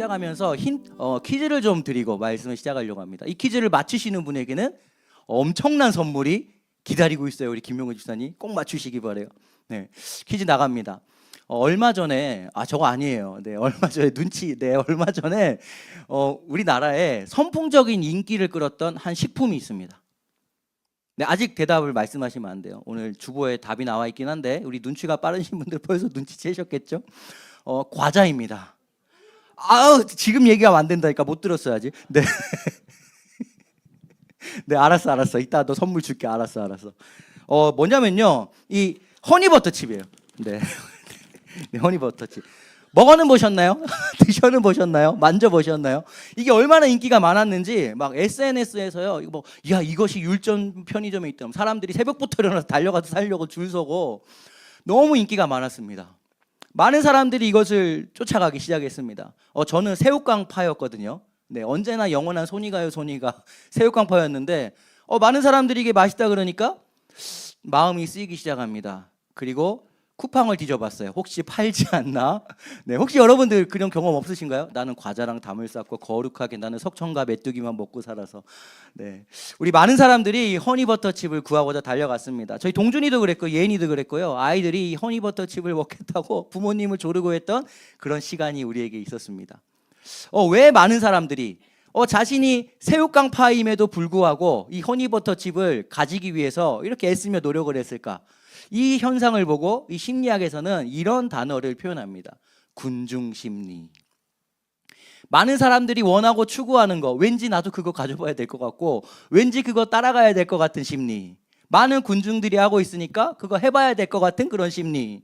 시작하면서 퀴즈를 좀 드리고 말씀을 시작하려고 합니다. 이 퀴즈를 맞추시는 분에게는 엄청난 선물이 기다리고 있어요. 우리 김용근 집사님 꼭 맞추시기 바래요. 네, 퀴즈 나갑니다. 얼마 전에 저거 아니에요. 네, 얼마 전에 우리나라에 선풍적인 인기를 끌었던 한 식품이 있습니다. 네, 아직 대답을 말씀하시면 안 돼요. 오늘 주보에 답이 나와 있긴 한데 우리 눈치가 빠르신 분들 벌써 눈치채셨겠죠? 과자입니다. 지금 얘기하면 안 된다니까 못 들었어야지. 네. 네, 알았어. 이따 너 선물 줄게. 알았어. 뭐냐면요, 이 허니버터칩이에요. 네. 네, 허니버터칩. 먹어는 보셨나요? 드셔는 보셨나요? 만져보셨나요? 이게 얼마나 인기가 많았는지 막 SNS에서요, 이것이 율전 편의점에 있던 사람들이 새벽부터 일어나서 달려가서 사려고 줄 서고 너무 인기가 많았습니다. 많은 사람들이 이것을 쫓아가기 시작했습니다. 저는 새우깡파였거든요. 네, 언제나 영원한 손이가요, 새우깡파였는데 많은 사람들이 이게 맛있다 그러니까 마음이 쓰이기 시작합니다. 그리고 쿠팡을 뒤져봤어요. 혹시 팔지 않나? 네, 혹시 여러분들 그런 경험 없으신가요? 나는 과자랑 담을 쌓고 거룩하게 나는 석청과 메뚜기만 먹고 살아서. 네, 우리 많은 사람들이 허니버터칩을 구하고자 달려갔습니다. 저희 동준이도 그랬고 예인이도 그랬고요. 아이들이 허니버터칩을 먹겠다고 부모님을 조르고 했던 그런 시간이 우리에게 있었습니다. 왜 많은 사람들이 자신이 새우깡파임에도 불구하고 이 허니버터칩을 가지기 위해서 이렇게 애쓰며 노력을 했을까? 이 현상을 보고 이 심리학에서는 이런 단어를 표현합니다. 군중심리. 많은 사람들이 원하고 추구하는 거, 왠지 나도 그거 가져봐야 될 것 같고 왠지 그거 따라가야 될 것 같은 심리. 많은 군중들이 하고 있으니까 그거 해봐야 될 것 같은 그런 심리.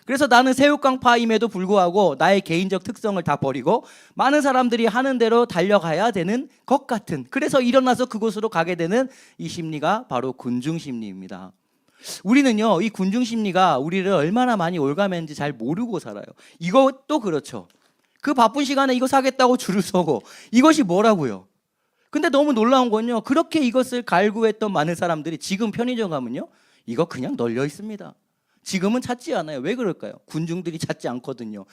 그래서 나는 새우깡파임에도 불구하고 나의 개인적 특성을 다 버리고 많은 사람들이 하는 대로 달려가야 되는 것 같은, 그래서 일어나서 그곳으로 가게 되는 이 심리가 바로 군중심리입니다. 우리는요, 이 군중심리가 우리를 얼마나 많이 올가매는지 잘 모르고 살아요. 이것도 그렇죠. 그 바쁜 시간에 이거 사겠다고 줄을 서고 이것이 뭐라고요? 근데 너무 놀라운 건요, 그렇게 이것을 갈구했던 많은 사람들이 지금 편의점 가면요, 이거 그냥 널려 있습니다. 지금은 찾지 않아요. 왜 그럴까요? 군중들이 찾지 않거든요.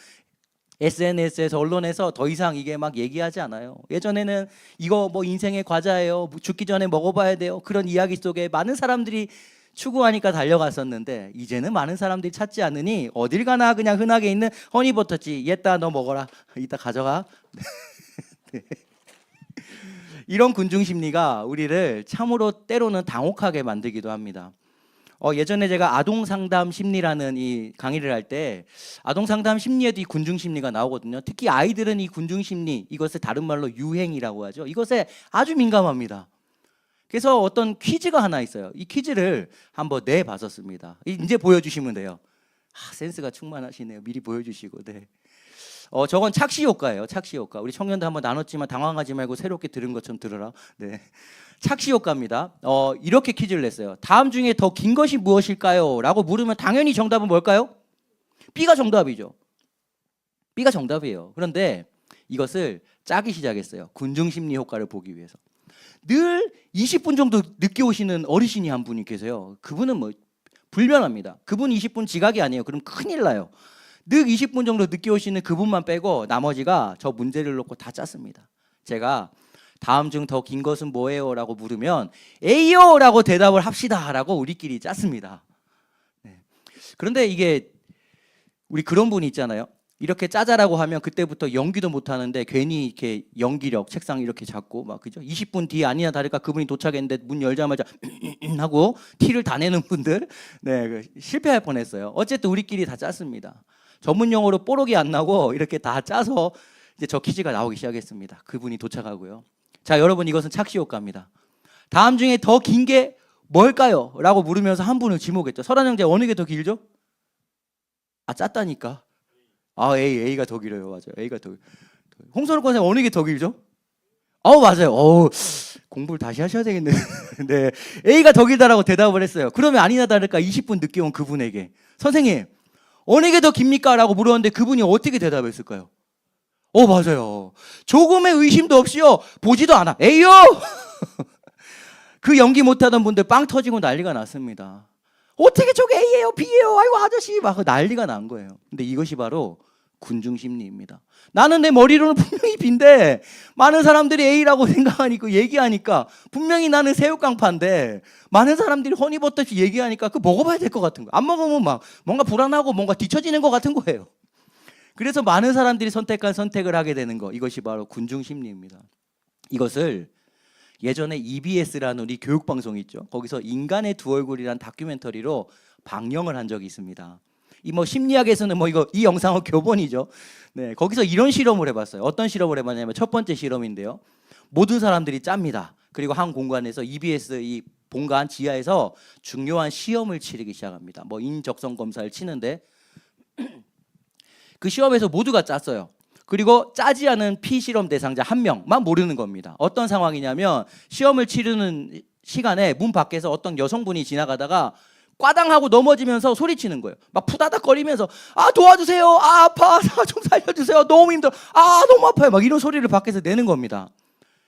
SNS에서 언론에서 더 이상 이게 막 얘기하지 않아요. 예전에는 이거 인생의 과자예요, 죽기 전에 먹어봐야 돼요, 그런 이야기 속에 많은 사람들이 추구하니까 달려갔었는데 이제는 많은 사람들이 찾지 않으니 어딜 가나 그냥 흔하게 있는 허니버터칩, 얘따 너 먹어라, 이따 가져가. 네. 이런 군중심리가 우리를 참으로 때로는 당혹하게 만들기도 합니다. 예전에 제가 아동상담 심리라는 이 강의를 할 때 아동상담 심리에도 이 군중심리가 나오거든요. 특히 아이들은 이 군중심리, 이것을 다른 말로 유행이라고 하죠. 이것에 아주 민감합니다. 그래서 어떤 퀴즈가 하나 있어요. 이 퀴즈를 한번 내봤었습니다. 이제 보여주시면 돼요. 센스가 충만하시네요. 미리 보여주시고. 네. 저건 착시 효과예요. 착시 효과. 우리 청년들 한번 나눴지만 당황하지 말고 새롭게 들은 것처럼 들어라. 네. 착시 효과입니다. 이렇게 퀴즈를 냈어요. 다음 중에 더 긴 것이 무엇일까요? 라고 물으면 당연히 정답은 뭘까요? B가 정답이죠. B가 정답이에요. 그런데 이것을 짜기 시작했어요. 군중심리 효과를 보기 위해서. 늘 20분 정도 늦게 오시는 어르신이 한 분이 계세요. 그분은 불변합니다. 그분 20분 지각이 아니에요. 그럼 큰일 나요. 늘 20분 정도 늦게 오시는 그분만 빼고 나머지가 저 문제를 놓고 다 짰습니다. 제가 다음 중 더 긴 것은 뭐예요? 라고 물으면 A요! 라고 대답을 합시다 라고 우리끼리 짰습니다. 네. 그런데 이게 우리 그런 분이 있잖아요. 이렇게 짜자라고 하면 그때부터 연기도 못하는데 괜히 이렇게 연기력 책상 이렇게 잡고 그죠? 20분 뒤에 아니나 다를까 그분이 도착했는데 문 열자마자 하고 티를 다 내는 분들, 네, 실패할 뻔했어요. 어쨌든 우리끼리 다 짰습니다. 전문 용어로 뽀록이 안 나고 이렇게 다 짜서 이제 저 퀴즈가 나오기 시작했습니다. 그분이 도착하고요. 자, 여러분, 이것은 착시 효과입니다. 다음 중에 더 긴 게 뭘까요? 라고 물으면서 한 분을 지목했죠. 설한 형제, 어느 게 더 길죠? 짰다니까. A가 더 길어요. 맞아요. A가 더. 홍선욱 권사님, 어느 게 더 길죠? 맞아요. 공부를 다시 하셔야 되겠네요. 네, A가 더 길다라고 대답을 했어요. 그러면 아니나 다를까 20분 늦게 온 그분에게 선생님, 어느 게 더 깁니까? 라고 물었는데 그분이 어떻게 대답했을까요? 맞아요. 조금의 의심도 없이요, 보지도 않아. A요! 그 연기 못하던 분들 빵 터지고 난리가 났습니다. 어떻게 저게 A예요, B예요, 아이고 아저씨, 막 난리가 난 거예요. 근데 이것이 바로 군중 심리입니다. 나는 내 머리로는 분명히 B인데 많은 사람들이 A라고 생각하니까 얘기하니까 분명히 나는 새우깡파인데 많은 사람들이 허니버터 얘기하니까 그 먹어봐야 될 것 같은 거예요. 안 먹으면 막 뭔가 불안하고 뭔가 뒤처지는 것 같은 거예요. 그래서 많은 사람들이 선택한 선택을 하게 되는 거, 이것이 바로 군중 심리입니다. 이것을 예전에 EBS라는 우리 교육방송이 있죠. 거기서 인간의 두 얼굴이라는 다큐멘터리로 방영을 한 적이 있습니다. 이 뭐 심리학에서는 뭐 이거 이 영상은 교본이죠. 네, 거기서 이런 실험을 해봤어요. 어떤 실험을 해봤냐면 첫 번째 실험인데요. 모든 사람들이 짭니다. 그리고 한 공간에서 EBS 이 본관 지하에서 중요한 시험을 치르기 시작합니다. 뭐 인적성 검사를 치는데 그 시험에서 모두가 짰어요. 그리고 짜지 않은 피실험 대상자 한 명만 모르는 겁니다. 어떤 상황이냐면 시험을 치르는 시간에 문 밖에서 어떤 여성분이 지나가다가 꽈당하고 넘어지면서 소리치는 거예요. 막 푸다닥거리면서 아 도와주세요, 아 아파, 좀 살려주세요, 너무 힘들어, 아 너무 아파요, 막 이런 소리를 밖에서 내는 겁니다.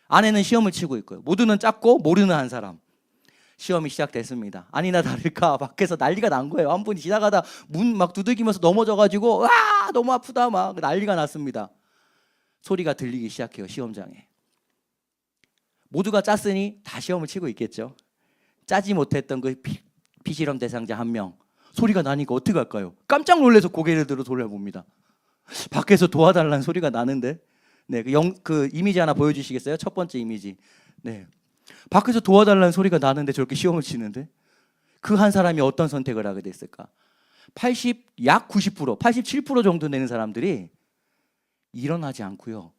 안에는 시험을 치고 있고요. 모두는 짰고 모르는 한 사람. 시험이 시작됐습니다. 아니나 다를까 밖에서 난리가 난 거예요. 한 분이 지나가다 문 막 두들기면서 넘어져가지고 와 너무 아프다 막 난리가 났습니다. 소리가 들리기 시작해요. 시험장에. 모두가 짰으니 다 시험을 치고 있겠죠. 짜지 못했던 그 피실험 대상자 한 명. 소리가 나니까 어떻게 할까요? 깜짝 놀라서 고개를 들어 돌려봅니다. 밖에서 도와달라는 소리가 나는데, 네, 그 이미지 하나 보여주시겠어요? 첫 번째 이미지. 네, 밖에서 도와달라는 소리가 나는데 저렇게 시험을 치는데 그 한 사람이 어떤 선택을 하게 됐을까? 약 90%, 87% 정도 되는 사람들이 일어나지 않고요.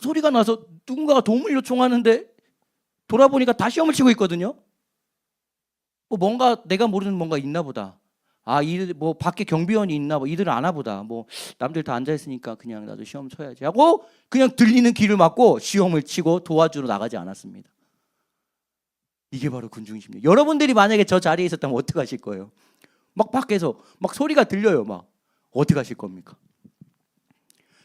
소리가 나서 누군가가 도움을 요청하는데 돌아보니까 다 시험을 치고 있거든요. 뭔가 내가 모르는 뭔가 있나 보다. 아, 이들 뭐 밖에 경비원이 있나 봐. 이들은 아나 보다. 뭐 남들 다 앉아 있으니까 그냥 나도 시험 쳐야지 하고 그냥 들리는 귀를 막고 시험을 치고 도와주러 나가지 않았습니다. 이게 바로 군중심리. 여러분들이 만약에 저 자리에 있었다면 어떻게 하실 거예요? 막 밖에서 막 소리가 들려요. 막 어떻게 하실 겁니까?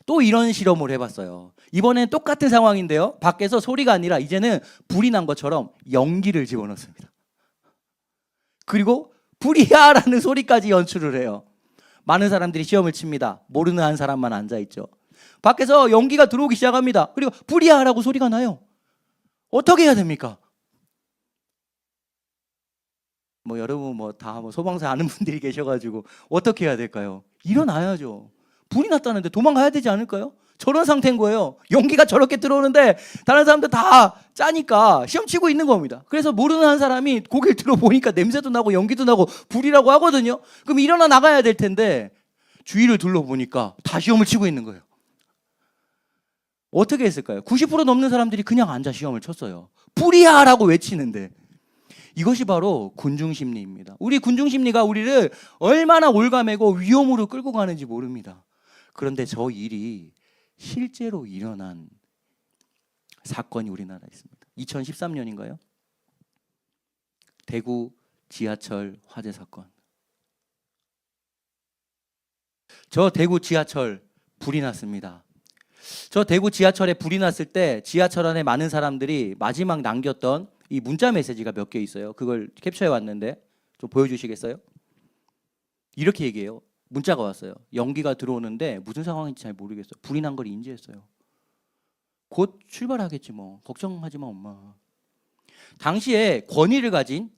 또 이런 실험을 해봤어요. 이번엔 똑같은 상황인데요. 밖에서 소리가 아니라 이제는 불이 난 것처럼 연기를 집어넣습니다. 그리고 불이야라는 소리까지 연출을 해요. 많은 사람들이 시험을 칩니다. 모르는 한 사람만 앉아있죠. 밖에서 연기가 들어오기 시작합니다. 그리고 불이야라고 소리가 나요. 어떻게 해야 됩니까? 뭐 여러분 뭐 다 소방사 아는 분들이 계셔가지고 어떻게 해야 될까요? 일어나야죠. 불이 났다는데 도망가야 되지 않을까요? 저런 상태인 거예요. 연기가 저렇게 들어오는데 다른 사람들 다 짜니까 시험 치고 있는 겁니다. 그래서 모르는 한 사람이 고개를 들어보니까 냄새도 나고 연기도 나고 불이라고 하거든요. 그럼 일어나 나가야 될 텐데 주위를 둘러보니까 다 시험을 치고 있는 거예요. 어떻게 했을까요? 90% 넘는 사람들이 그냥 앉아 시험을 쳤어요. 불이야 라고 외치는데. 이것이 바로 군중심리입니다. 우리 군중심리가 우리를 얼마나 올가매고 위험으로 끌고 가는지 모릅니다. 그런데 저 일이 실제로 일어난 사건이 우리나라에 있습니다. 2013년인가요? 대구 지하철 화재 사건. 저 대구 지하철 불이 났습니다. 저 대구 지하철에 불이 났을 때 지하철 안에 많은 사람들이 마지막 남겼던 이 문자 메시지가 몇 개 있어요. 그걸 캡처해 왔는데 좀 보여주시겠어요? 이렇게 얘기해요. 문자가 왔어요. 연기가 들어오는데 무슨 상황인지 잘 모르겠어요. 불이 난 걸 인지했어요. 곧 출발하겠지 뭐. 걱정하지 마 엄마. 당시에 권위를 가진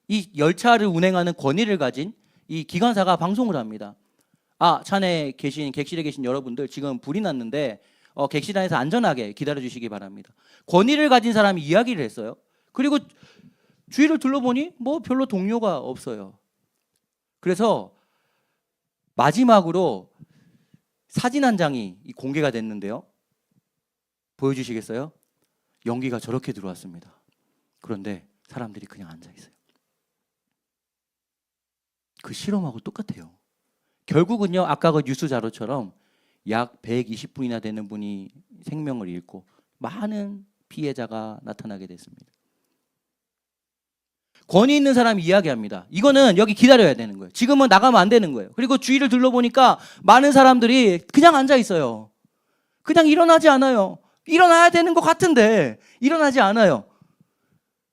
이 열차를 운행하는 권위를 가진 이 기관사가 방송을 합니다. 아, 차내에 계신 객실에 계신 여러분들 지금 불이 났는데 객실 안에서 안전하게 기다려 주시기 바랍니다. 권위를 가진 사람이 이야기를 했어요. 그리고 주위를 둘러보니 뭐 별로 동료가 없어요. 그래서 마지막으로 사진 한 장이 공개가 됐는데요. 보여주시겠어요? 연기가 저렇게 들어왔습니다. 그런데 사람들이 그냥 앉아 있어요. 그 실험하고 똑같아요. 결국은요, 아까 그 뉴스 자료처럼 약 120분이나 되는 분이 생명을 잃고 많은 피해자가 나타나게 됐습니다. 권위 있는 사람이 이야기합니다. 이거는 여기 기다려야 되는 거예요. 지금은 나가면 안 되는 거예요. 그리고 주위를 둘러보니까 많은 사람들이 그냥 앉아 있어요. 그냥 일어나지 않아요. 일어나야 되는 것 같은데 일어나지 않아요.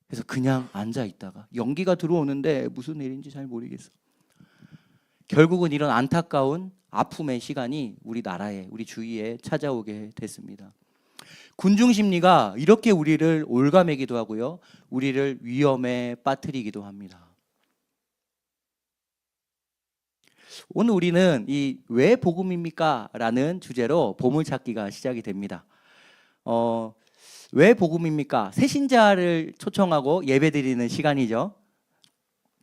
그래서 그냥 앉아 있다가 연기가 들어오는데 무슨 일인지 잘 모르겠어. 결국은 이런 안타까운 아픔의 시간이 우리 나라에, 우리 주위에 찾아오게 됐습니다. 군중 심리가 이렇게 우리를 올가매기도 하고요, 우리를 위험에 빠뜨리기도 합니다. 오늘 우리는 이 왜 복음입니까? 라는 주제로 보물찾기가 시작이 됩니다. 왜 복음입니까? 새신자를 초청하고 예배드리는 시간이죠.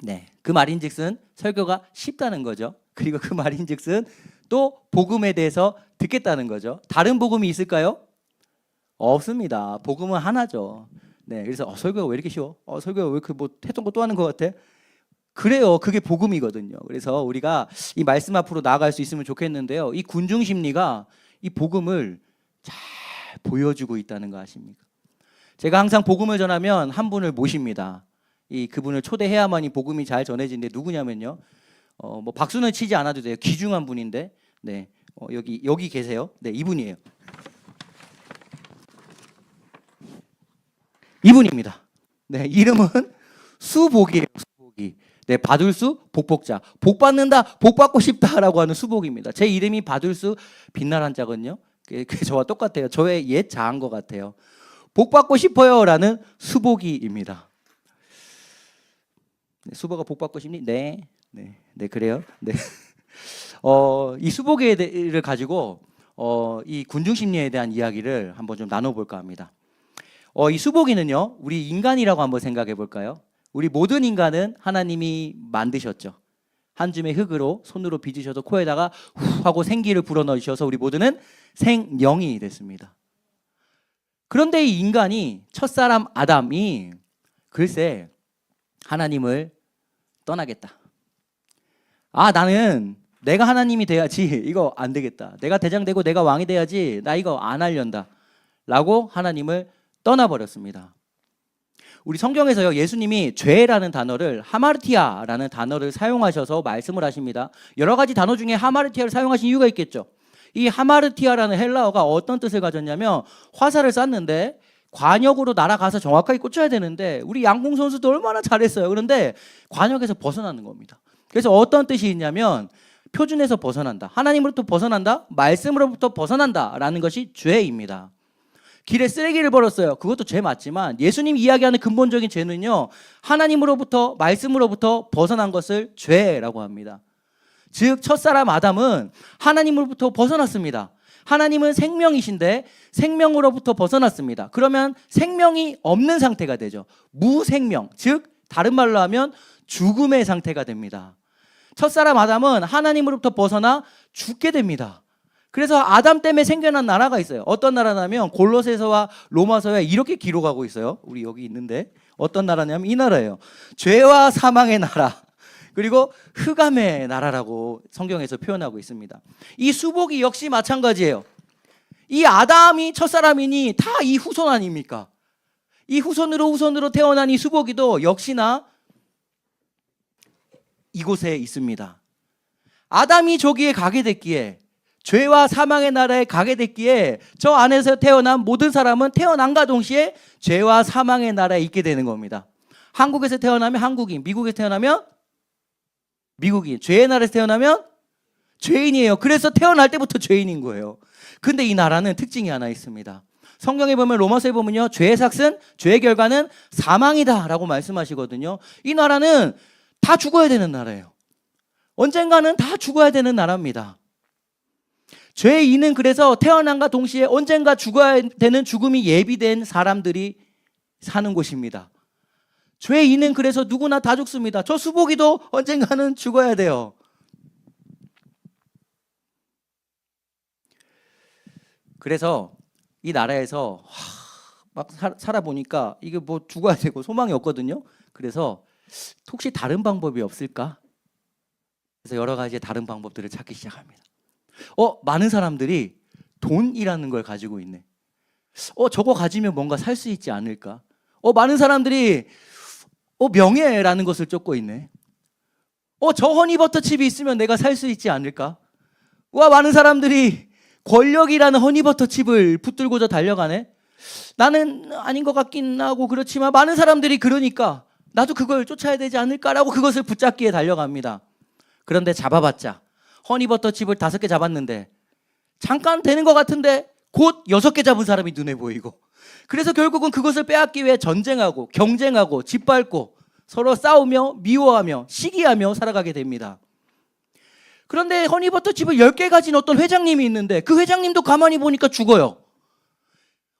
네, 그 말인즉슨 설교가 쉽다는 거죠. 그리고 그 말인즉슨 또 복음에 대해서 듣겠다는 거죠. 다른 복음이 있을까요? 없습니다. 복음은 하나죠. 네, 그래서 설교가 왜 이렇게 쉬워? 설교가 왜 이렇게 뭐 했던 거 또 하는 것 같아? 그래요. 그게 복음이거든요. 그래서 우리가 이 말씀 앞으로 나아갈 수 있으면 좋겠는데요. 이 군중 심리가 이 복음을 잘 보여주고 있다는 거 아십니까? 제가 항상 복음을 전하면 한 분을 모십니다. 그분을 초대해야만이 복음이 잘 전해지는데 누구냐면요. 뭐 박수는 치지 않아도 돼요. 귀중한 분인데, 네, 여기 계세요. 네, 이분이에요. 이분입니다. 네, 이름은 수복이에요. 수복이. 네, 바둘수 복복자. 복 받는다, 복 받고 싶다라고 하는 수복입니다. 제 이름이 바둘수 빛날 한자거든요. 그게 저와 똑같아요. 저의 옛 자한 것 같아요. 복 받고 싶어요라는 수복이입니다. 네, 수복아 복 받고 싶니? 네, 그래요. 네. 이 수복을 가지고 이 군중 심리에 대한 이야기를 한번 좀 나눠볼까 합니다. 이 수복이는요, 우리 인간이라고 한번 생각해 볼까요? 우리 모든 인간은 하나님이 만드셨죠. 한 줌의 흙으로 손으로 빚으셔서 코에다가 후 하고 생기를 불어넣으셔서 우리 모두는 생명이 됐습니다. 그런데 이 인간이, 첫사람 아담이 글쎄 하나님을 떠나겠다. 나는 내가 하나님이 돼야지, 이거 안 되겠다. 내가 대장 되고 내가 왕이 돼야지, 나 이거 안 하련다 라고 하나님을 떠나버렸습니다. 우리 성경에서요, 예수님이 죄라는 단어를 하마르티아라는 단어를 사용하셔서 말씀을 하십니다. 여러 가지 단어 중에 하마르티아를 사용하신 이유가 있겠죠. 이 하마르티아라는 헬라어가 어떤 뜻을 가졌냐면, 화살을 쐈는데 관역으로 날아가서 정확하게 꽂혀야 되는데 우리 양궁 선수도 얼마나 잘했어요. 그런데 관역에서 벗어나는 겁니다. 그래서 어떤 뜻이 있냐면, 표준에서 벗어난다, 하나님으로부터 벗어난다, 말씀으로부터 벗어난다 라는 것이 죄입니다. 길에 쓰레기를 버렸어요. 그것도 죄 맞지만 예수님이 이야기하는 근본적인 죄는요, 하나님으로부터, 말씀으로부터 벗어난 것을 죄라고 합니다. 즉 첫사람 아담은 하나님으로부터 벗어났습니다. 하나님은 생명이신데 생명으로부터 벗어났습니다. 그러면 생명이 없는 상태가 되죠. 무생명, 즉 다른 말로 하면 죽음의 상태가 됩니다. 첫사람 아담은 하나님으로부터 벗어나 죽게 됩니다. 그래서 아담 때문에 생겨난 나라가 있어요. 어떤 나라냐면 골로새서와 로마서에 이렇게 기록하고 있어요. 우리 여기 있는데 어떤 나라냐면 이 나라예요. 죄와 사망의 나라, 그리고 흑암의 나라라고 성경에서 표현하고 있습니다. 이 수복이 역시 마찬가지예요. 이 아담이 첫사람이니 다 이 후손 아닙니까? 이 후손으로 태어난 이 수복이도 역시나 이곳에 있습니다. 아담이 저기에 가게 됐기에, 죄와 사망의 나라에 가게 됐기에 저 안에서 태어난 모든 사람은 태어난과 동시에 죄와 사망의 나라에 있게 되는 겁니다. 한국에서 태어나면 한국인, 미국에서 태어나면 미국인, 죄의 나라에서 태어나면 죄인이에요. 그래서 태어날 때부터 죄인인 거예요. 근데 이 나라는 특징이 하나 있습니다. 성경에 보면, 로마서에 보면요, 죄의 삭은, 죄의 결과는 사망이다 라고 말씀하시거든요. 이 나라는 다 죽어야 되는 나라예요. 언젠가는 다 죽어야 되는 나라입니다. 죄인은 그래서 태어난과 동시에 언젠가 죽어야 되는 죽음이 예비된 사람들이 사는 곳입니다. 죄인은 그래서 누구나 다 죽습니다. 저 수복이도 언젠가는 죽어야 돼요. 그래서 이 나라에서 막 살아보니까 이게 뭐 죽어야 되고 소망이 없거든요. 그래서 혹시 다른 방법이 없을까? 그래서 여러 가지 다른 방법들을 찾기 시작합니다. 많은 사람들이 돈이라는 걸 가지고 있네. 저거 가지면 뭔가 살 수 있지 않을까? 많은 사람들이 명예라는 것을 쫓고 있네. 저 허니버터칩이 있으면 내가 살 수 있지 않을까? 많은 사람들이 권력이라는 허니버터칩을 붙들고자 달려가네. 나는 아닌 것 같긴 하고 그렇지만 많은 사람들이 그러니까 나도 그걸 쫓아야 되지 않을까라고 그것을 붙잡기에 달려갑니다. 그런데 잡아봤자 허니버터칩을 5개 잡았는데 잠깐 되는 것 같은데 곧 6개 잡은 사람이 눈에 보이고, 그래서 결국은 그것을 빼앗기 위해 전쟁하고 경쟁하고 짓밟고 서로 싸우며 미워하며 시기하며 살아가게 됩니다. 그런데 허니버터칩을 10개 가진 어떤 회장님이 있는데 그 회장님도 가만히 보니까 죽어요.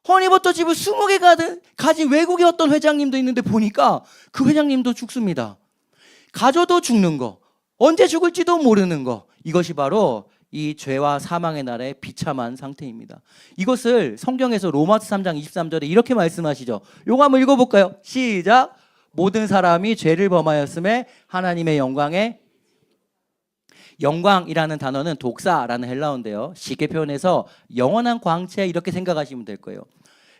허니버터칩을 20개 가진 외국의 어떤 회장님도 있는데 보니까 그 회장님도 죽습니다. 가져도 죽는 거, 언제 죽을지도 모르는 거, 이것이 바로 이 죄와 사망의 날의 비참한 상태입니다. 이것을 성경에서 로마서 3장 23절에 이렇게 말씀하시죠. 요거 한번 읽어볼까요? 시작. 모든 사람이 죄를 범하였음에 하나님의 영광이라는 단어는 독사라는 헬라어인데요. 쉽게 표현해서 영원한 광채 이렇게 생각하시면 될 거예요.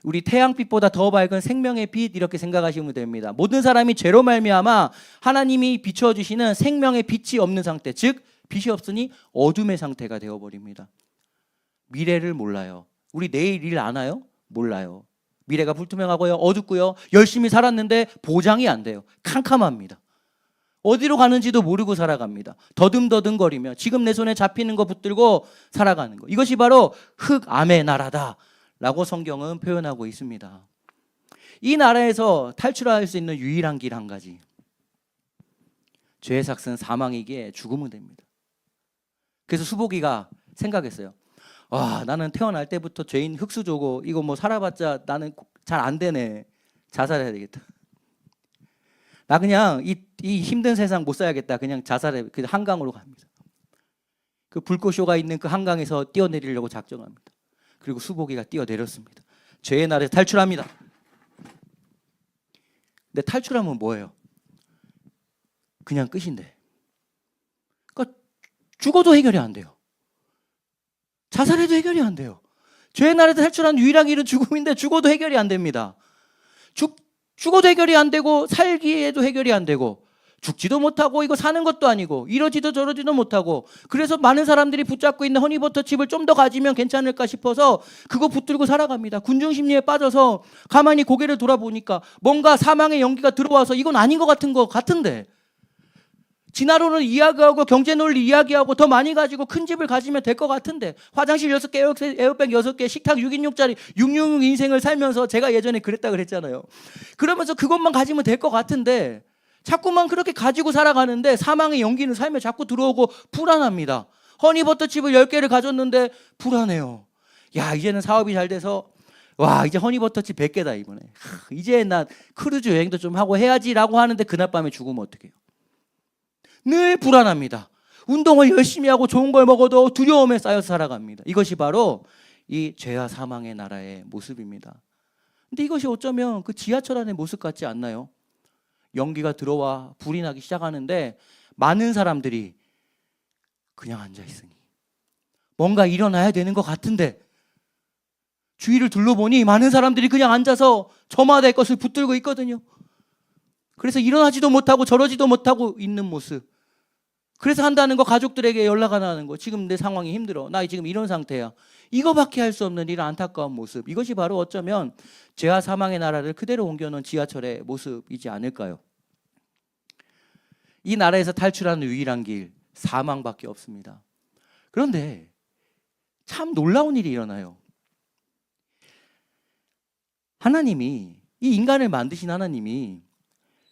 우리 태양빛보다 더 밝은 생명의 빛 이렇게 생각하시면 됩니다. 모든 사람이 죄로 말미암아 하나님이 비춰주시는 생명의 빛이 없는 상태, 즉 빛이 없으니 어둠의 상태가 되어버립니다. 미래를 몰라요. 우리 내일 일 아나요? 몰라요. 미래가 불투명하고요, 어둡고요, 열심히 살았는데 보장이 안 돼요. 캄캄합니다. 어디로 가는지도 모르고 살아갑니다. 더듬더듬거리며 지금 내 손에 잡히는 거 붙들고 살아가는 거. 이것이 바로 흑암의 나라다 라고 성경은 표현하고 있습니다. 이 나라에서 탈출할 수 있는 유일한 길 한 가지. 죄의 삭은 사망이기에 죽으면 됩니다. 그래서 수복이가 생각했어요. 와, 나는 태어날 때부터 죄인 흙수저고 이거 뭐 살아봤자 나는 잘 안 되네. 자살해야 되겠다. 나 그냥 이 힘든 세상 못 살겠다. 그냥 자살해. 그 한강으로 갑니다. 그 불꽃쇼가 있는 그 한강에서 뛰어내리려고 작정합니다. 그리고 수복이가 뛰어내렸습니다. 죄의 날에 탈출합니다. 근데 탈출하면 뭐예요? 그냥 끝인데. 그러니까 죽어도 해결이 안 돼요. 자살해도 해결이 안 돼요. 죄의 날에 탈출한 유일한 길은 죽음인데 죽어도 해결이 안 됩니다. 죽어도 해결이 안 되고 살기에도 해결이 안 되고 죽지도 못하고 이거 사는 것도 아니고 이러지도 저러지도 못하고, 그래서 많은 사람들이 붙잡고 있는 허니버터칩을 좀 더 가지면 괜찮을까 싶어서 그거 붙들고 살아갑니다. 군중심리에 빠져서 가만히 고개를 돌아보니까 뭔가 사망의 연기가 들어와서 이건 아닌 것 같은데 진화론을 이야기하고 경제논리 이야기하고 더 많이 가지고 큰 집을 가지면 될 것 같은데 화장실 6개, 에어백 6개, 식탁 6인용짜리 666 인생을 살면서 제가 예전에 그랬다 그랬잖아요. 그러면서 그것만 가지면 될 것 같은데 자꾸만 그렇게 가지고 살아가는데 사망의 연기는 삶에 자꾸 들어오고 불안합니다. 허니버터칩을 10개를 가졌는데 불안해요. 야, 이제는 사업이 잘 돼서 와, 이제 허니버터칩 100개다 이번에. 이제 나 크루즈 여행도 좀 하고 해야지라고 하는데 그날 밤에 죽으면 어떡해요? 늘 불안합니다. 운동을 열심히 하고 좋은 걸 먹어도 두려움에 쌓여서 살아갑니다. 이것이 바로 이 죄와 사망의 나라의 모습입니다. 근데 이것이 어쩌면 그 지하철 안의 모습 같지 않나요? 연기가 들어와 불이 나기 시작하는데 많은 사람들이 그냥 앉아있으니 뭔가 일어나야 되는 것 같은데 주위를 둘러보니 많은 사람들이 그냥 앉아서 저마다의 것을 붙들고 있거든요. 그래서 일어나지도 못하고 저러지도 못하고 있는 모습. 그래서 한다는 거, 가족들에게 연락 안 하는 거. 지금 내 상황이 힘들어. 나 지금 이런 상태야. 이거밖에 할 수 없는 이런 안타까운 모습. 이것이 바로 어쩌면 죄와 사망의 나라를 그대로 옮겨놓은 지하철의 모습이지 않을까요? 이 나라에서 탈출하는 유일한 길, 사망밖에 없습니다. 그런데 참 놀라운 일이 일어나요. 하나님이, 이 인간을 만드신 하나님이,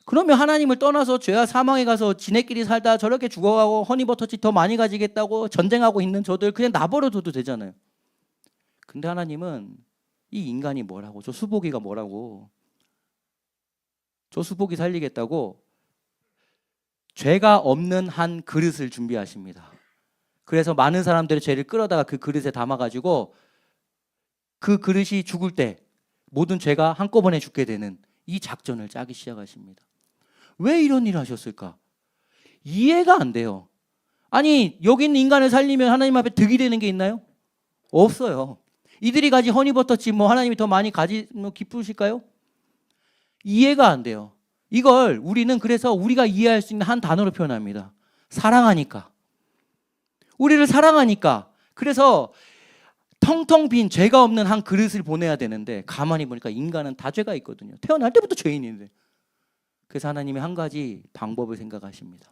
그러면 하나님을 떠나서 죄와 사망에 가서 지네끼리 살다 저렇게 죽어가고 허니버터칩 더 많이 가지겠다고 전쟁하고 있는 저들 그냥 나버려둬도 되잖아요. 근데 하나님은 이 인간이 뭐라고, 저 수복이가 뭐라고, 저 수복이 살리겠다고 죄가 없는 한 그릇을 준비하십니다. 그래서 많은 사람들의 죄를 끌어다가 그 그릇에 담아가지고 그 그릇이 죽을 때 모든 죄가 한꺼번에 죽게 되는 이 작전을 짜기 시작하십니다. 왜 이런 일을 하셨을까? 이해가 안 돼요. 아니, 여기 있는 인간을 살리면 하나님 앞에 득이 되는 게 있나요? 없어요. 이들이 가진 허니버터칩 뭐 하나님이 더 많이 가지면 기쁘실까요? 이해가 안 돼요. 이걸 우리는 그래서 우리가 이해할 수 있는 한 단어로 표현합니다. 사랑하니까. 우리를 사랑하니까. 그래서 텅텅 빈 죄가 없는 한 그릇을 보내야 되는데 가만히 보니까 인간은 다 죄가 있거든요. 태어날 때부터 죄인인데. 그래서 하나님이 한 가지 방법을 생각하십니다.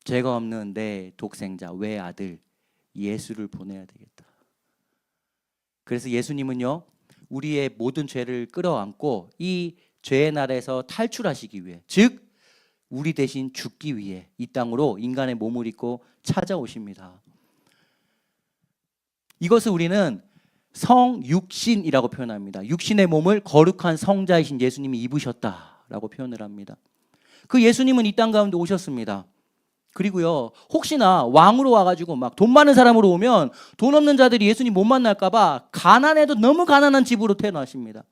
죄가 없는 내 독생자 외아들 예수를 보내야 되겠다. 그래서 예수님은요, 우리의 모든 죄를 끌어안고 이 죄의 날에서 탈출하시기 위해, 즉 우리 대신 죽기 위해 이 땅으로 인간의 몸을 입고 찾아오십니다. 이것을 우리는 성육신이라고 표현합니다. 육신의 몸을 거룩한 성자이신 예수님이 입으셨다라고 표현을 합니다. 그 예수님은 이 땅 가운데 오셨습니다. 그리고요, 혹시나 왕으로 와가지고 막 돈 많은 사람으로 오면 돈 없는 자들이 예수님 못 만날까봐 가난해도 너무 가난한 집으로 태어나십니다.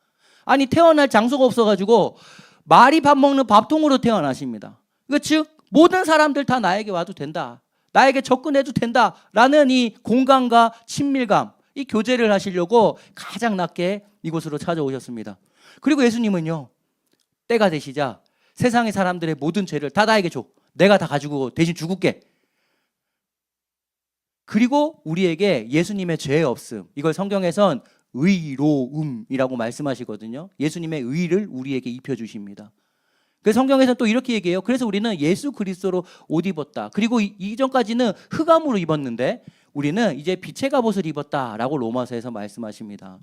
아니, 태어날 장소가 없어가지고 말이 밥 먹는 밥통으로 태어나십니다. 그러니까 즉 모든 사람들 다 나에게 와도 된다, 나에게 접근해도 된다라는 이 공감과 친밀감, 이 교제를 하시려고 가장 낮게 이곳으로 찾아오셨습니다. 그리고 예수님은요, 때가 되시자 세상의 사람들의 모든 죄를 다 나에게 줘, 내가 다 가지고 대신 죽을게. 그리고 우리에게 예수님의 죄 없음, 이걸 성경에선 의로움이라고 말씀하시거든요. 예수님의 의를 우리에게 입혀주십니다. 그래서 성경에서는 또 이렇게 얘기해요. 그래서 우리는 예수 그리스도로 옷 입었다. 그리고 이전까지는 흑암으로 입었는데 우리는 이제 빛의 갑옷을 입었다라고 로마서에서 말씀하십니다.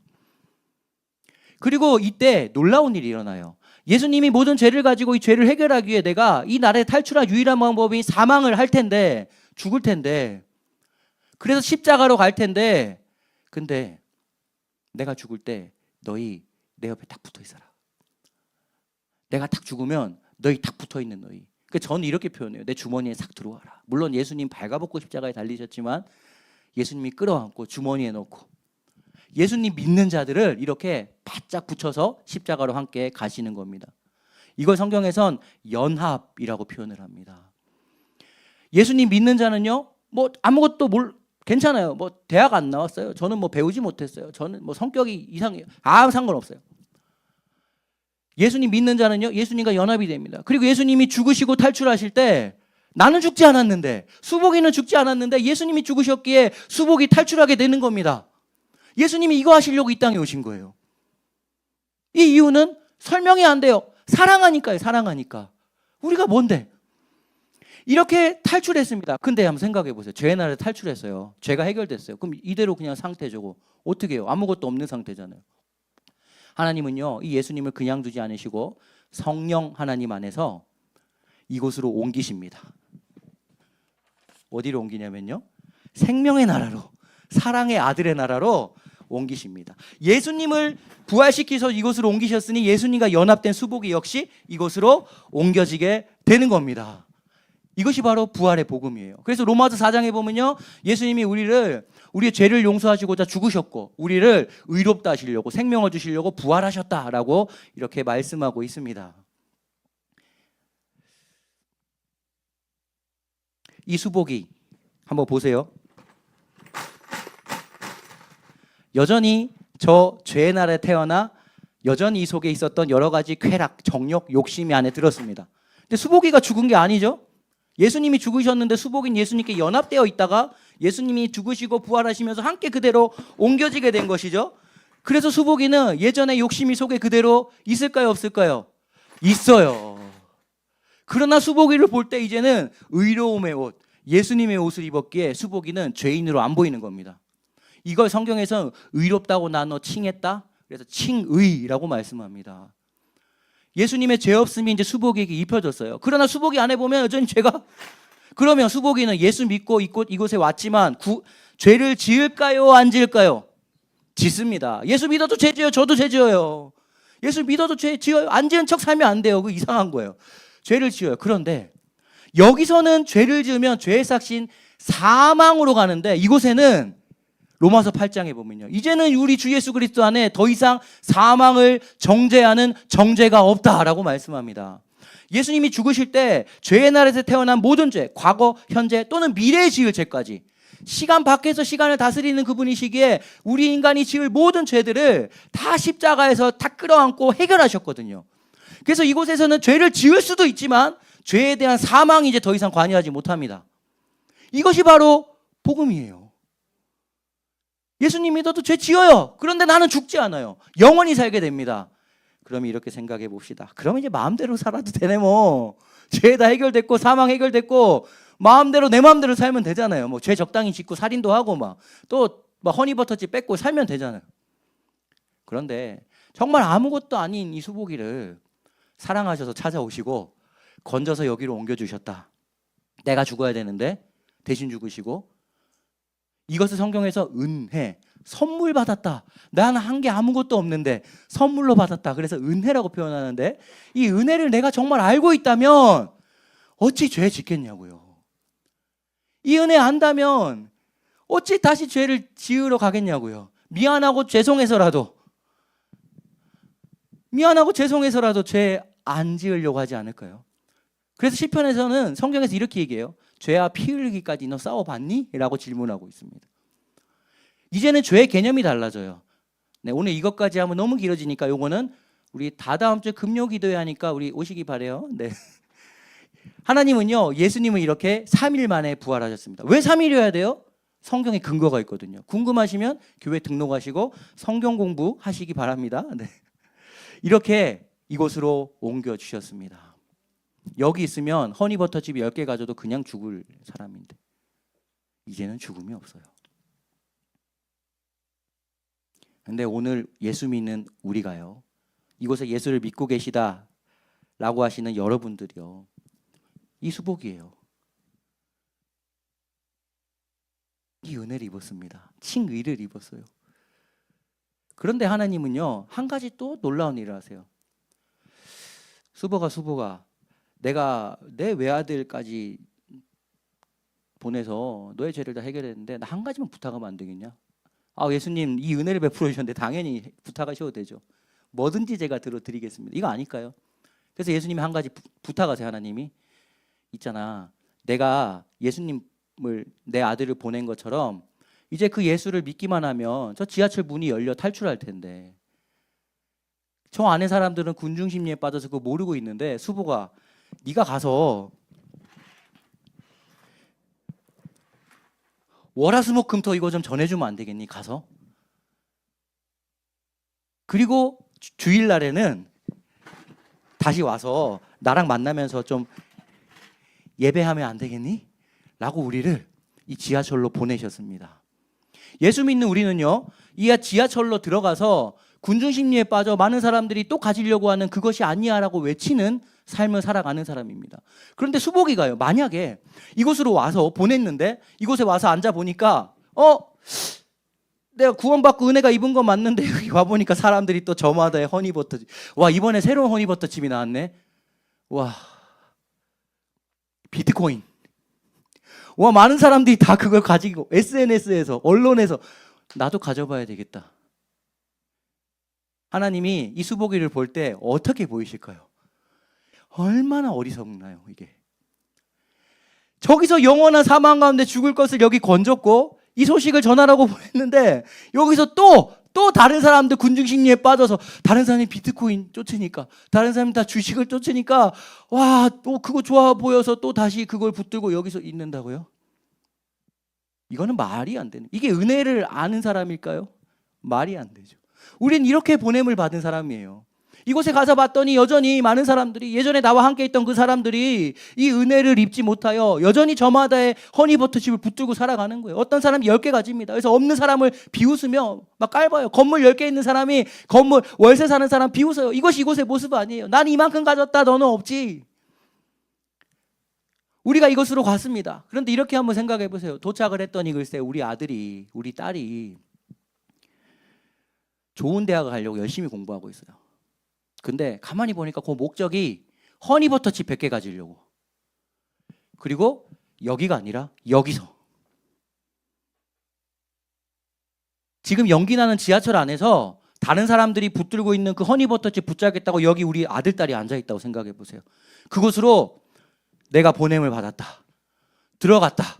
그리고 이때 놀라운 일이 일어나요. 예수님이 모든 죄를 가지고 이 죄를 해결하기 위해 내가 이 나라에 탈출할 유일한 방법이 사망을 할 텐데, 죽을 텐데, 그래서 십자가로 갈 텐데, 근데 내가 죽을 때 너희 내 옆에 딱 붙어 있어라. 내가 딱 죽으면 너희 딱 붙어 있는 너희. 그러니까 저는 이렇게 표현해요. 내 주머니에 싹 들어와라. 물론 예수님 발가벗고 십자가에 달리셨지만 예수님이 끌어안고 주머니에 넣고 예수님 믿는 자들을 이렇게 바짝 붙여서 십자가로 함께 가시는 겁니다. 이걸 성경에선 연합이라고 표현을 합니다. 예수님 믿는 자는요, 뭐 아무것도 괜찮아요. 뭐 대학 안 나왔어요. 저는 뭐 배우지 못했어요. 저는 뭐 성격이 이상해요. 아무 상관없어요. 예수님 믿는 자는요, 예수님과 연합이 됩니다. 그리고 예수님이 죽으시고 탈출하실 때 나는 죽지 않았는데, 수복이는 죽지 않았는데 예수님이 죽으셨기에 수복이 탈출하게 되는 겁니다. 예수님이 이거 하시려고 이 땅에 오신 거예요. 이 이유는 설명이 안 돼요. 사랑하니까요. 사랑하니까. 우리가 뭔데? 이렇게 탈출했습니다. 근데 한번 생각해 보세요. 죄의 날에 탈출했어요. 죄가 해결됐어요. 그럼 이대로 그냥 상태죠. 어떻게 해요? 아무것도 없는 상태잖아요. 하나님은요, 이 예수님을 그냥 두지 않으시고 성령 하나님 안에서 이곳으로 옮기십니다. 어디로 옮기냐면요, 생명의 나라로, 사랑의 아들의 나라로 옮기십니다. 예수님을 부활시키셔서 이곳으로 옮기셨으니 예수님과 연합된 수복이 역시 이곳으로 옮겨지게 되는 겁니다. 이것이 바로 부활의 복음이에요. 그래서 로마서 4장에 보면요, 예수님이 우리의 죄를 용서하시고자 죽으셨고 우리를 의롭다 하시려고, 생명을 주시려고 부활하셨다라고 이렇게 말씀하고 있습니다. 이 수복이 한번 보세요. 여전히 저 죄의 날에 태어나 여전히 이 속에 있었던 여러 가지 쾌락, 정욕, 욕심이 안에 들었습니다. 근데 수복이가 죽은 게 아니죠. 예수님이 죽으셨는데 수복인 예수님께 연합되어 있다가 예수님이 죽으시고 부활하시면서 함께 그대로 옮겨지게 된 것이죠. 그래서 수복이는 예전의 욕심이 속에 그대로 있을까요, 없을까요? 있어요. 그러나 수복이를 볼 때 이제는 의로움의 옷, 예수님의 옷을 입었기에 수복이는 죄인으로 안 보이는 겁니다. 이걸 성경에서 의롭다고 나눠 칭했다. 그래서 칭의라고 말씀합니다. 예수님의 죄 없음이 이제 수복에게 입혀졌어요. 그러나 수복이 안에 보면 여전히 죄가, 그러면 수복이는 예수 믿고 이곳에 왔지만 죄를 지을까요, 안 지을까요? 짓습니다. 예수 믿어도 죄 지어요. 저도 죄 지어요. 예수 믿어도 죄 지어요. 안 지은 척 살면 안 돼요. 그거 이상한 거예요. 죄를 지어요. 그런데 여기서는 죄를 지으면 죄의 삭신 사망으로 가는데 이곳에는 로마서 8장에 보면요, 이제는 우리 주 예수 그리스도 안에 더 이상 사망을 정죄하는 정죄가 없다라고 말씀합니다. 예수님이 죽으실 때 죄의 날에서 태어난 모든 죄, 과거, 현재 또는 미래에 지을 죄까지, 시간 밖에서 시간을 다스리는 그분이시기에 우리 인간이 지을 모든 죄들을 다 십자가에서 다 끌어안고 해결하셨거든요. 그래서 이곳에서는 죄를 지을 수도 있지만 죄에 대한 사망이 이제 더 이상 관여하지 못합니다. 이것이 바로 복음이에요. 예수님 믿어도 죄 지어요. 그런데 나는 죽지 않아요. 영원히 살게 됩니다. 그러면 이렇게 생각해 봅시다. 그러면 이제 마음대로 살아도 되네 뭐. 죄 다 해결됐고 사망 해결됐고 마음대로 내 마음대로 살면 되잖아요. 뭐 죄 적당히 짓고 살인도 하고 또 허니버터칩 뺏고 살면 되잖아요. 그런데 정말 아무것도 아닌 이 수복이를 사랑하셔서 찾아오시고 건져서 여기로 옮겨주셨다. 내가 죽어야 되는데 대신 죽으시고, 이것을 성경에서 은혜, 선물 받았다. 나는 한 게 아무것도 없는데 선물로 받았다. 그래서 은혜라고 표현하는데, 이 은혜를 내가 정말 알고 있다면 어찌 죄 짓겠냐고요. 이 은혜 안다면 어찌 다시 죄를 지으러 가겠냐고요. 미안하고 죄송해서라도 죄 안 지으려고 하지 않을까요? 그래서 시편에서는, 성경에서 이렇게 얘기해요. 죄와 피 흘리기까지 너 싸워봤니? 라고 질문하고 있습니다. 이제는 죄의 개념이 달라져요. 네, 오늘 이것까지 하면 너무 길어지니까 요거는 우리 다다음 주 금요 기도회 하니까 우리 오시기 바래요. 네. 하나님은요, 예수님은 이렇게 3일 만에 부활하셨습니다. 왜 3일이어야 돼요? 성경에 근거가 있거든요. 궁금하시면 교회 등록하시고 성경 공부하시기 바랍니다. 네. 이렇게 이곳으로 옮겨주셨습니다. 여기 있으면 허니버터칩 10개 가져도 그냥 죽을 사람인데 이제는 죽음이 없어요. 근데 오늘 예수 믿는 우리가요, 이곳에 예수를 믿고 계시다 라고 하시는 여러분들이요, 이 수복이에요. 이 은혜를 입었습니다. 칭의를 입었어요. 그런데 하나님은요, 한 가지 또 놀라운 일을 하세요. 수복아, 내가 내 외아들까지 보내서 너의 죄를 다 해결했는데 나 한 가지만 부탁하면 안 되겠냐? 예수님 이 은혜를 베풀어 주셨는데 당연히 부탁하셔도 되죠. 뭐든지 제가 들어드리겠습니다. 이거 아닐까요? 그래서 예수님이 한 가지 부탁하세요. 하나님이 있잖아, 내가 예수님을, 내 아들을 보낸 것처럼 이제 그 예수를 믿기만 하면 저 지하철 문이 열려 탈출할 텐데, 저 안에 사람들은 군중 심리에 빠져서 그거 모르고 있는데, 수보가 네가 가서 월화수목금토 이거 좀 전해주면 안 되겠니? 가서. 그리고 주일날에는 다시 와서 나랑 만나면서 좀 예배하면 안 되겠니? 라고 우리를 이 지하철로 보내셨습니다. 예수 믿는 우리는요, 이 지하철로 들어가서 군중심리에 빠져 많은 사람들이 또 가지려고 하는 그것이 아니야 라고 외치는 삶을 살아가는 사람입니다. 그런데 수복이가요, 만약에 이곳으로 와서 보냈는데 이곳에 와서 앉아보니까 내가 구원받고 은혜가 입은 건 맞는데 여기 와보니까 사람들이 또 저마다의 허니버터칩, 와 이번에 새로운 허니버터칩이 나왔네, 와 비트코인, 와 많은 사람들이 다 그걸 가지고 SNS에서, 언론에서 나도 가져봐야 되겠다. 하나님이 이 수복이를 볼 때 어떻게 보이실까요? 얼마나 어리석나요 이게. 저기서 영원한 사망 가운데 죽을 것을 여기 건졌고 이 소식을 전하라고 보냈는데, 여기서 또 다른 사람들 군중심리에 빠져서 다른 사람이 비트코인 쫓으니까, 다른 사람이 다 주식을 쫓으니까, 와 또 그거 좋아 보여서 또 다시 그걸 붙들고 여기서 있는다고요? 이거는 말이 안 되는, 이게 은혜를 아는 사람일까요? 말이 안 되죠. 우린 이렇게 보냄을 받은 사람이에요. 이곳에 가서 봤더니 여전히 많은 사람들이, 예전에 나와 함께 있던 그 사람들이 이 은혜를 입지 못하여 여전히 저마다의 허니버터칩을 붙들고 살아가는 거예요. 어떤 사람이 10개 가집니다. 그래서 없는 사람을 비웃으며 막 깔봐요. 건물 10개 있는 사람이 건물 월세 사는 사람 비웃어요. 이것이 이곳의 모습 아니에요. 난 이만큼 가졌다, 너는 없지. 우리가 이곳으로 갔습니다. 그런데 이렇게 한번 생각해 보세요. 도착을 했더니 글쎄 우리 아들이, 우리 딸이 좋은 대학을 가려고 열심히 공부하고 있어요. 근데 가만히 보니까 그 목적이 허니버터칩 100개 가지려고. 그리고 여기가 아니라 여기서. 지금 연기 나는 지하철 안에서 다른 사람들이 붙들고 있는 그 허니버터칩 붙잡겠다고 여기 우리 아들, 딸이 앉아있다고 생각해 보세요. 그곳으로 내가 보냄을 받았다. 들어갔다.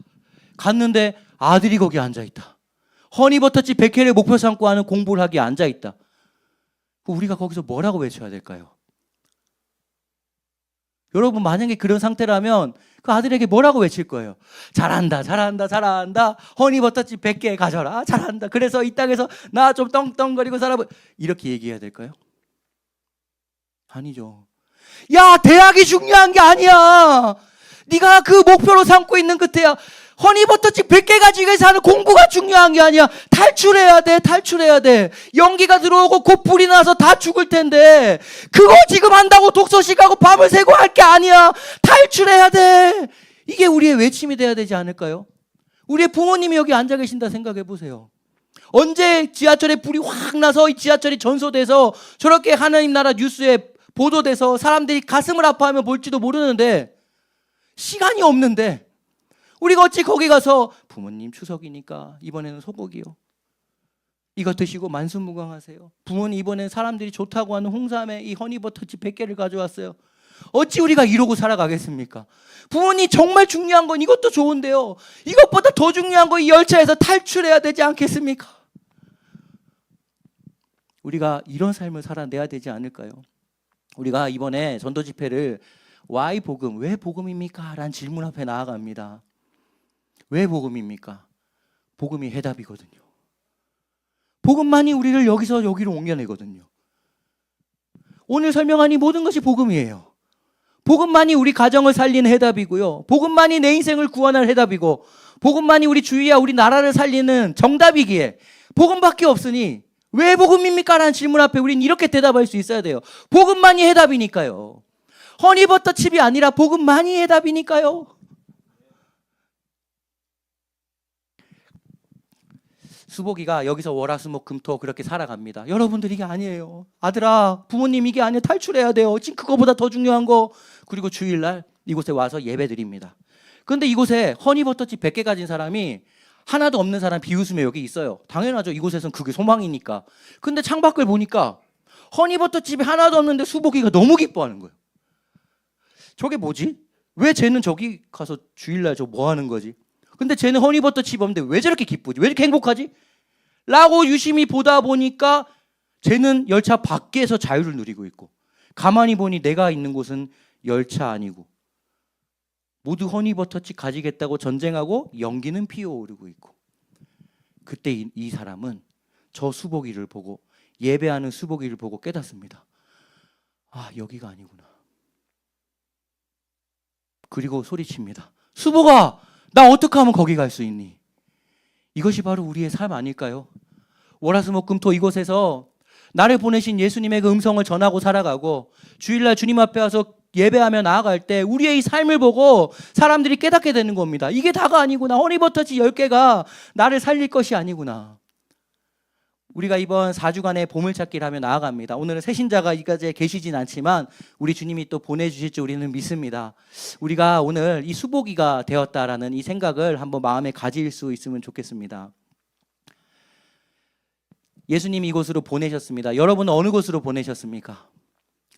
갔는데 아들이 거기 앉아있다. 허니버터칩 100회를 목표 삼고 하는 공부를 하기에 앉아있다. 우리가 거기서 뭐라고 외쳐야 될까요? 여러분 만약에 그런 상태라면 그 아들에게 뭐라고 외칠 거예요? 잘한다, 잘한다, 잘한다. 허니버터칩 100개 가져라. 잘한다. 그래서 이 땅에서 나 좀 떵떵거리고 살아보, 이렇게 얘기해야 될까요? 아니죠. 야, 대학이 중요한 게 아니야. 네가 그 목표로 삼고 있는 끝에야 허니버터칩 100개 가지고 사는 공부가 중요한 게 아니야. 탈출해야 돼. 탈출해야 돼. 연기가 들어오고 곧 불이 나서 다 죽을 텐데 그거 지금 한다고 독서실 가고 밤을 새고 할 게 아니야. 탈출해야 돼. 이게 우리의 외침이 돼야 되지 않을까요? 우리의 부모님이 여기 앉아 계신다 생각해 보세요. 언제 지하철에 불이 확 나서 이 지하철이 전소돼서 저렇게 하나님 나라 뉴스에 보도돼서 사람들이 가슴을 아파하며 볼지도 모르는데 시간이 없는데 우리가 어찌 거기 가서 부모님 추석이니까 이번에는 소고기요. 이거 드시고 만수무강하세요. 부모님 이번엔 사람들이 좋다고 하는 홍삼에 이 허니버터칩 100개를 가져왔어요. 어찌 우리가 이러고 살아가겠습니까? 부모님 정말 중요한 건 이것도 좋은데요. 이것보다 더 중요한 건 이 열차에서 탈출해야 되지 않겠습니까? 우리가 이런 삶을 살아내야 되지 않을까요? 우리가 이번에 전도 집회를 Why 복음, 왜 복음입니까? 라는 질문 앞에 나아갑니다. 왜 복음입니까? 복음이 해답이거든요. 복음만이 우리를 여기서 여기로 옮겨내거든요. 오늘 설명한 이 모든 것이 복음이에요. 복음만이 우리 가정을 살리는 해답이고요. 복음만이 내 인생을 구원할 해답이고 복음만이 우리 주위와 우리 나라를 살리는 정답이기에 복음밖에 없으니 왜 복음입니까? 라는 질문 앞에 우린 이렇게 대답할 수 있어야 돼요. 복음만이 해답이니까요. 허니버터칩이 아니라 복음만이 해답이니까요. 수복이가 여기서 월화수목금토 그렇게 살아갑니다. 여러분들 이게 아니에요. 아들아, 부모님 이게 아니에요. 탈출해야 돼요. 지금 그거보다 더 중요한 거. 그리고 주일날 이곳에 와서 예배 드립니다. 그런데 이곳에 허니버터칩 100개 가진 사람이 하나도 없는 사람 비웃음에 여기 있어요. 당연하죠. 이곳에선 그게 소망이니까. 근데 창밖을 보니까 허니버터칩이 하나도 없는데 수복이가 너무 기뻐하는 거예요. 저게 뭐지? 왜 쟤는 저기 가서 주일날 저 뭐 하는 거지? 근데 쟤는 허니버터칩 없는데 왜 저렇게 기쁘지? 왜 이렇게 행복하지? 라고 유심히 보다 보니까 쟤는 열차 밖에서 자유를 누리고 있고 가만히 보니 내가 있는 곳은 열차 아니고 모두 허니버터칩 가지겠다고 전쟁하고 연기는 피어오르고 있고 그때 이 사람은 저 수복이를 보고 예배하는 수복이를 보고 깨닫습니다. 아, 여기가 아니구나. 그리고 소리칩니다. 수복아, 나 어떻게 하면 거기 갈 수 있니? 이것이 바로 우리의 삶 아닐까요? 월화수목금토 이곳에서 나를 보내신 예수님의 그 음성을 전하고 살아가고 주일날 주님 앞에 와서 예배하며 나아갈 때 우리의 이 삶을 보고 사람들이 깨닫게 되는 겁니다. 이게 다가 아니구나. 허니버터칩 10개가 나를 살릴 것이 아니구나. 우리가 이번 4주간의 보물찾기를 하며 나아갑니다. 오늘은 새신자가 이 가지에 계시진 않지만 우리 주님이 또 보내주실 줄 우리는 믿습니다. 우리가 오늘 이 수복이가 되었다라는 이 생각을 한번 마음에 가질 수 있으면 좋겠습니다. 예수님이 이곳으로 보내셨습니다. 여러분은 어느 곳으로 보내셨습니까?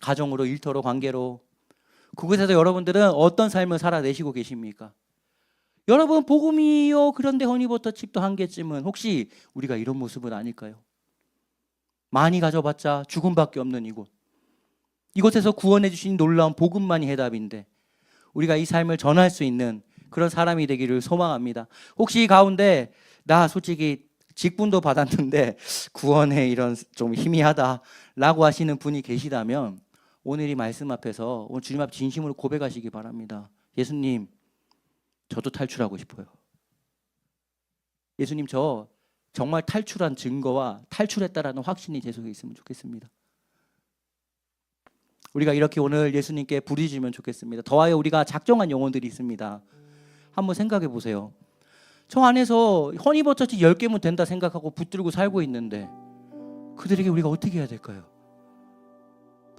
가정으로, 일터로, 관계로. 그곳에서 여러분들은 어떤 삶을 살아내시고 계십니까? 여러분 복음이요. 그런데 허니버터칩도 한 개쯤은 혹시 우리가 이런 모습은 아닐까요? 많이 가져봤자 죽음밖에 없는 이곳. 이곳에서 구원해 주신 놀라운 복음만이 해답인데 우리가 이 삶을 전할 수 있는 그런 사람이 되기를 소망합니다. 혹시 이 가운데 나 솔직히 직분도 받았는데 구원에 이런 좀 희미하다라고 하시는 분이 계시다면 오늘 이 말씀 앞에서 오늘 주님 앞 진심으로 고백하시기 바랍니다. 예수님, 저도 탈출하고 싶어요. 예수님, 저 정말 탈출한 증거와 탈출했다라는 확신이 제 속에 있으면 좋겠습니다. 우리가 이렇게 오늘 예수님께 부르짖으면 좋겠습니다. 더하여 우리가 작정한 영혼들이 있습니다. 한번 생각해 보세요. 저 안에서 허니버터칩 10개면 된다 생각하고 붙들고 살고 있는데 그들에게 우리가 어떻게 해야 될까요?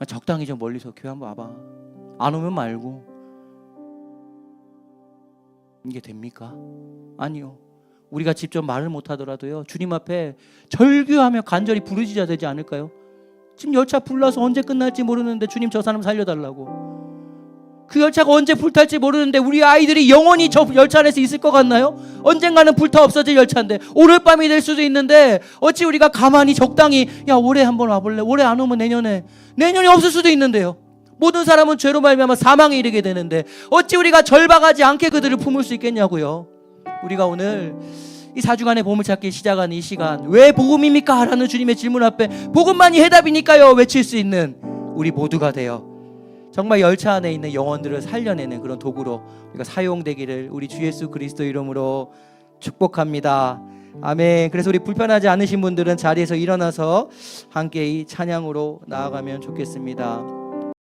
적당히 좀 멀리서 교회 한번 와봐. 안 오면 말고. 이게 됩니까? 아니요. 우리가 직접 말을 못하더라도요 주님 앞에 절규하며 간절히 부르짖어야 되지 않을까요? 지금 열차 불나서 언제 끝날지 모르는데 주님 저 사람 살려달라고. 그 열차가 언제 불탈지 모르는데 우리 아이들이 영원히 저 열차 안에서 있을 것 같나요? 언젠가는 불타 없어질 열차인데 오늘 밤이 될 수도 있는데 어찌 우리가 가만히 적당히 야 올해 한번 와볼래? 올해 안 오면 내년에 없을 수도 있는데요. 모든 사람은 죄로 말미암아 사망에 이르게 되는데 어찌 우리가 절박하지 않게 그들을 품을 수 있겠냐고요. 우리가 오늘 이 4주간의 보물찾기 시작하는 이 시간 왜 복음입니까? 라는 주님의 질문 앞에 복음만이 해답이니까요 외칠 수 있는 우리 모두가 되어 정말 열차 안에 있는 영혼들을 살려내는 그런 도구로 우리가 사용되기를 우리 주 예수 그리스도 이름으로 축복합니다. 아멘. 그래서 우리 불편하지 않으신 분들은 자리에서 일어나서 함께 이 찬양으로 나아가면 좋겠습니다.